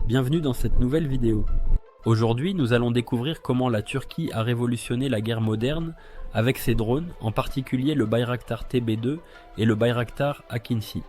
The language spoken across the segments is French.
bienvenue dans cette nouvelle vidéo. Aujourd'hui, nous allons découvrir comment la Turquie a révolutionné la guerre moderne avec ses drones, en particulier le Bayraktar TB2 et le Bayraktar Akinci.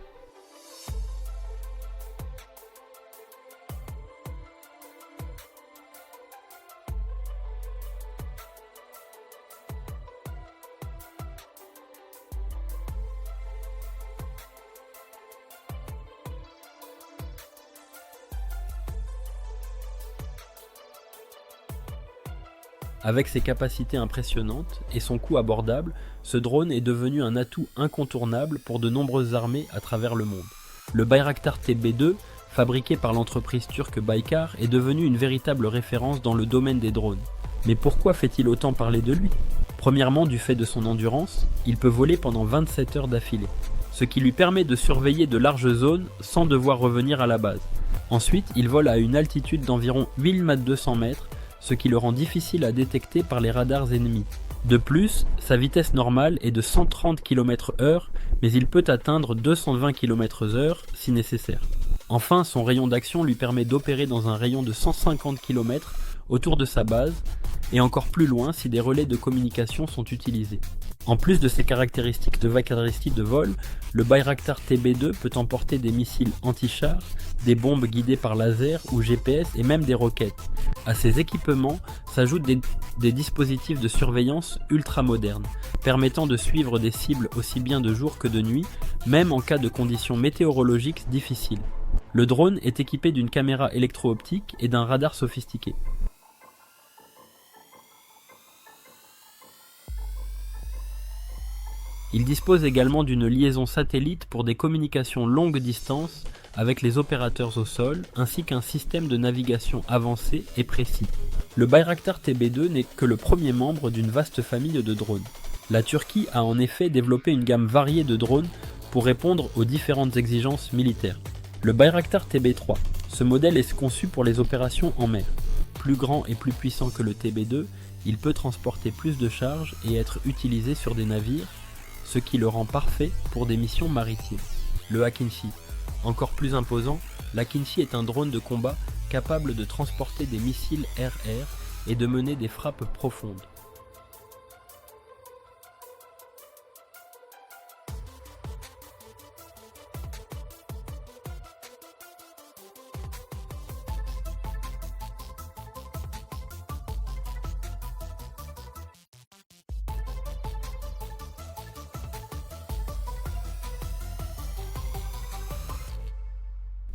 Avec ses capacités impressionnantes et son coût abordable, ce drone est devenu un atout incontournable pour de nombreuses armées à travers le monde. Le Bayraktar TB2, fabriqué par l'entreprise turque Baykar, est devenu une véritable référence dans le domaine des drones. Mais pourquoi fait-il autant parler de lui? Premièrement, du fait de son endurance, il peut voler pendant 27 heures d'affilée, ce qui lui permet de surveiller de larges zones sans devoir revenir à la base. Ensuite, il vole à une altitude d'environ 8200 mètres, ce qui le rend difficile à détecter par les radars ennemis. De plus, sa vitesse normale est de 130 km/h, mais il peut atteindre 220 km/h si nécessaire. Enfin, son rayon d'action lui permet d'opérer dans un rayon de 150 km autour de sa base, et encore plus loin si des relais de communication sont utilisés. En plus de ses caractéristiques de vol, le Bayraktar TB2 peut emporter des missiles anti-chars, des bombes guidées par laser ou GPS et même des roquettes. À ces équipements s'ajoutent des dispositifs de surveillance ultra modernes, permettant de suivre des cibles aussi bien de jour que de nuit, même en cas de conditions météorologiques difficiles. Le drone est équipé d'une caméra électro-optique et d'un radar sophistiqué. Il dispose également d'une liaison satellite pour des communications longue distance avec les opérateurs au sol, ainsi qu'un système de navigation avancé et précis. Le Bayraktar TB2 n'est que le premier membre d'une vaste famille de drones. La Turquie a en effet développé une gamme variée de drones pour répondre aux différentes exigences militaires. Le Bayraktar TB3, ce modèle est conçu pour les opérations en mer. Plus grand et plus puissant que le TB2, il peut transporter plus de charges et être utilisé sur des navires, ce qui le rend parfait pour des missions maritimes. Le Akinci. Encore plus imposant, l'Akinci est un drone de combat capable de transporter des missiles air-air et de mener des frappes profondes.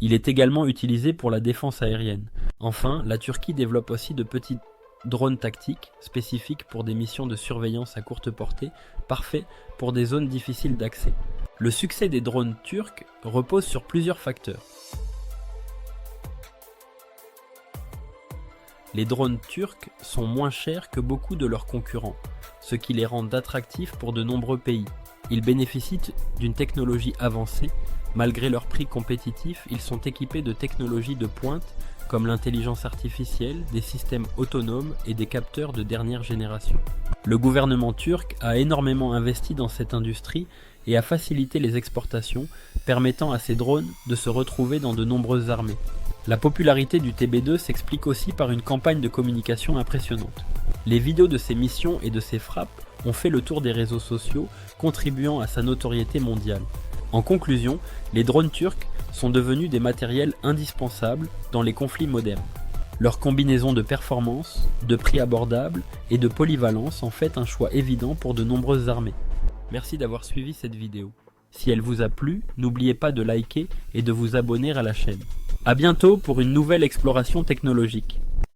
Il est également utilisé pour la défense aérienne. Enfin, la Turquie développe aussi de petits drones tactiques spécifiques pour des missions de surveillance à courte portée, parfaits pour des zones difficiles d'accès. Le succès des drones turcs repose sur plusieurs facteurs. Les drones turcs sont moins chers que beaucoup de leurs concurrents, ce qui les rend attractifs pour de nombreux pays. Ils bénéficient d'une technologie avancée. Malgré leur prix compétitif, ils sont équipés de technologies de pointe comme l'intelligence artificielle, des systèmes autonomes et des capteurs de dernière génération. Le gouvernement turc a énormément investi dans cette industrie et a facilité les exportations, permettant à ces drones de se retrouver dans de nombreuses armées. La popularité du TB2 s'explique aussi par une campagne de communication impressionnante. Les vidéos de ses missions et de ses frappes ont fait le tour des réseaux sociaux, contribuant à sa notoriété mondiale. En conclusion, les drones turcs sont devenus des matériels indispensables dans les conflits modernes. Leur combinaison de performance, de prix abordable et de polyvalence en fait un choix évident pour de nombreuses armées. Merci d'avoir suivi cette vidéo. Si elle vous a plu, n'oubliez pas de liker et de vous abonner à la chaîne. A bientôt pour une nouvelle exploration technologique.